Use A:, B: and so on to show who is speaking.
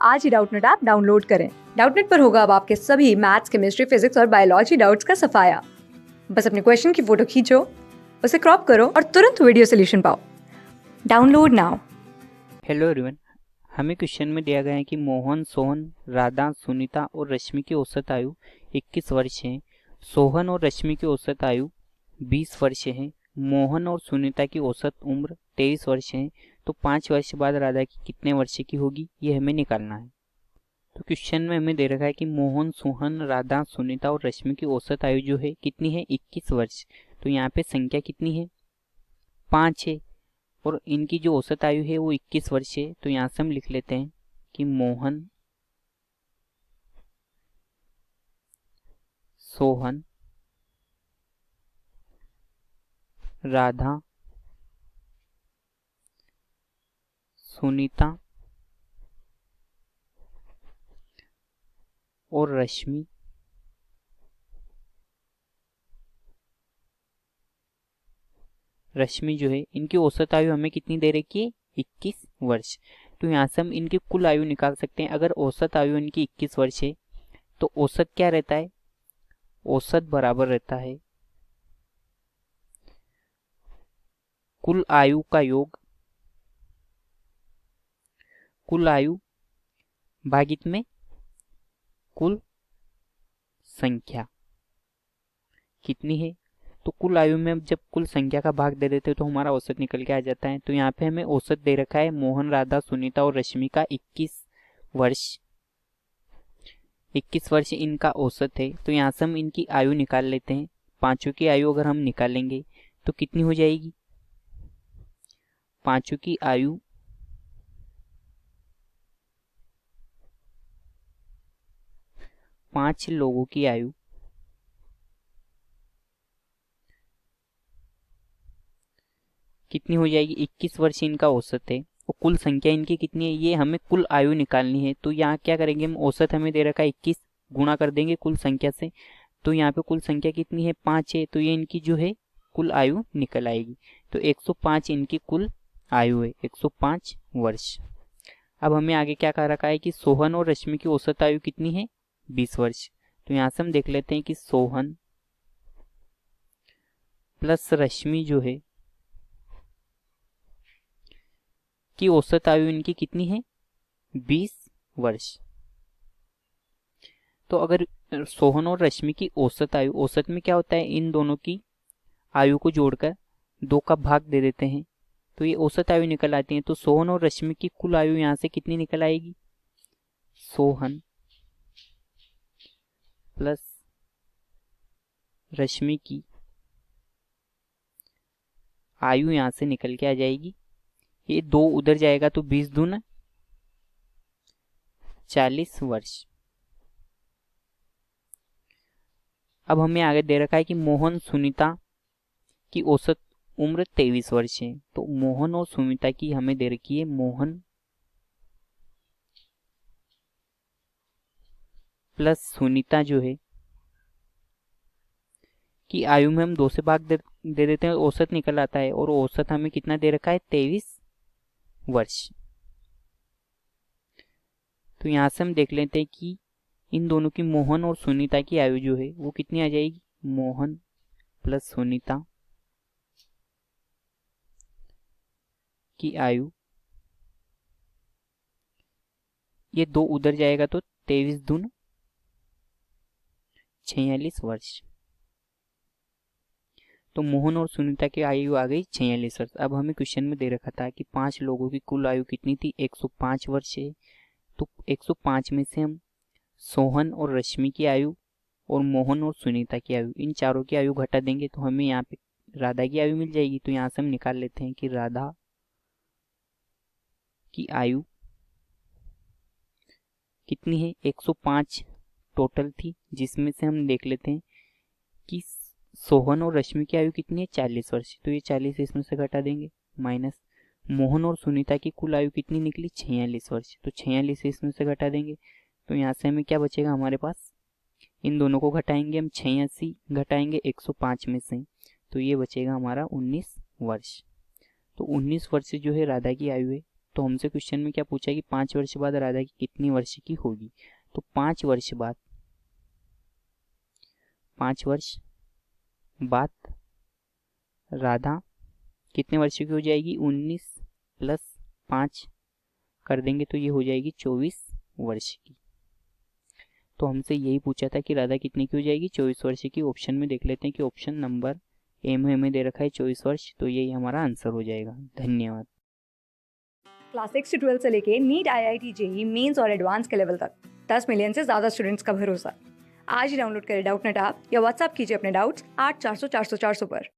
A: आज ही Doubtnut app download करें। Doubtnut पर होगा अब आपके सभी मैथ्स, केमिस्ट्री, फिजिक्स और बायोलॉजी डाउट्स का सफाया। बस अपने क्वेश्चन की फोटो खींचो, उसे क्रॉप करो और तुरंत वीडियो सोल्यूशन पाओ। Download now.
B: हेलो एवरीवन, हमें क्वेश्चन में दिया गया है कि मोहन, सोहन, राधा, सुनीता और रश्मि की औसत आयु 21 वर्ष है। सोहन और रश्मि की औसत आयु 20 वर्ष है। मोहन और सुनीता की औसत उम्र 23 वर्ष है। तो 5 वर्ष बाद राधा की कितने वर्ष की होगी, ये हमें निकालना है। तो क्वेश्चन में हमें दे रखा है कि मोहन, सोहन, राधा, सुनीता और रश्मि की औसत आयु जो है कितनी है, 21 वर्ष। तो यहाँ पे संख्या कितनी है, 5 है और इनकी जो औसत आयु है वो 21 वर्ष है। तो यहाँ से हम लिख लेते हैं कि मोहन, सोहन, राधा, सुनीता और रश्मि जो है इनकी औसत आयु हमें कितनी दे रखी है, 21 वर्ष। तो यहाँ से हम इनकी कुल आयु निकाल सकते हैं। अगर औसत आयु इनकी 21 वर्ष है तो औसत क्या रहता है, औसत बराबर रहता है कुल आयु का योग, कुल आयु भागित में कुल संख्या कितनी है। तो कुल आयु में जब कुल संख्या का भाग दे देते हैं तो हमारा औसत निकल के आ जाता है। तो यहाँ पे हमें औसत दे रखा है मोहन, राधा, सुनीता और रश्मि का 21 वर्ष। 21 वर्ष इनका औसत है। तो यहाँ से हम इनकी आयु निकाल लेते हैं। पांचों की आयु अगर हम निकालेंगे तो कितनी हो जाएगी, पांचों की आयु 5 लोगों की आयु कितनी हो जाएगी, 21 वर्ष इनका औसत है और कुल संख्या इनकी कितनी है, ये हमें कुल आयु निकालनी है। तो यहाँ क्या करेंगे हम, औसत हमें दे रखा है 21, गुणा कर देंगे कुल संख्या से। तो यहाँ पे कुल संख्या कितनी है, 5 है। तो ये इनकी जो है कुल आयु निकल आएगी। तो 105 इनकी कुल आयु है, 105 वर्ष। अब हमें आगे क्या कह रखा है कि सोहन और रश्मि की औसत आयु कितनी है, 20 वर्ष। तो यहाँ से हम देख लेते हैं कि सोहन प्लस रश्मि जो है की औसत आयु इनकी कितनी है, 20 वर्ष। तो अगर सोहन और रश्मि की औसत आयु, औसत में क्या होता है, इन दोनों की आयु को जोड़कर 2 का भाग दे देते हैं तो ये औसत आयु निकल आती है। तो सोहन और रश्मि की कुल आयु यहाँ से कितनी निकल आएगी, सोहन प्लस रश्मि की आयु यहाँ से निकल के आ जाएगी। ये 2 उधर जाएगा तो 20 दूना 40 वर्ष। अब हमें आगे दे रखा है कि मोहन, सुनीता की औसत उम्र 23 वर्ष है। तो मोहन और सुनीता की हमें दे रखी है, मोहन प्लस सुनीता जो है कि आयु में हम 2 से भाग दे देते हैं, औसत निकल आता है और औसत हमें कितना दे रखा है, 23 वर्ष। तो यहां से हम देख लेते हैं कि इन दोनों की, मोहन और सुनीता की आयु जो है वो कितनी आ जाएगी, मोहन प्लस सुनीता की आयु, ये 2 उधर जाएगा तो 23 दून 46 वर्ष। तो मोहन और सुनीता की आयु आ गई 46 वर्ष। अब हमें क्वेश्चन में दे रखा था कि 5 लोगों की कुल आयु कितनी थी, 105 वर्ष है। तो 105 में से हम सोहन और रश्मि की आयु और मोहन और सुनीता की आयु, इन चारों की आयु घटा देंगे तो हमें यहाँ पे राधा की आयु मिल जाएगी। तो यहाँ से हम निकाल लेते हैं कि राधा की आयु कितनी है, 105 टोटल थी, जिसमें से हम देख लेते हैं कि सोहन और रश्मि की आयु कितनी है, 40 वर्ष। तो ये 40 इसमें से घटा देंगे, माइनस मोहन और सुनीता की कुल आयु कितनी निकली, 46 वर्ष। तो 46 इसमें से घटा देंगे तो यहाँ से हमें क्या बचेगा, हमारे पास इन दोनों को घटाएंगे हम, 86 घटाएंगे 105 में से तो ये बचेगा हमारा 19 वर्ष। तो 19 वर्ष जो है राधा की आयु है। तो हमसे क्वेश्चन में क्या पूछा कि 5 वर्ष बाद राधा की कितनी वर्ष की होगी। तो 5 वर्ष बाद राधा कितने वर्ष की हो जाएगी, 19 + 5 कर देंगे तो ये हो जाएगी 24 वर्ष की। तो हमसे यही पूछा था कि राधा कितने की हो जाएगी, 24 वर्ष की। ऑप्शन में देख लेते हैं कि ऑप्शन नंबर ए में हमें दे रखा है 24 वर्ष, तो यही हमारा आंसर हो जाएगा। धन्यवाद।
A: क्लास 6 से 12 से लेके नीट, IIT, JEE मेंस और एडवांस के लेवल तक 10 मिलियन से ज्यादा स्टूडेंट्स का भरोसा। आज ही डाउनलोड करें डाउटनेट ऐप या व्हाट्सएप कीजिए अपने डाउट्स 8400 400 400 पर।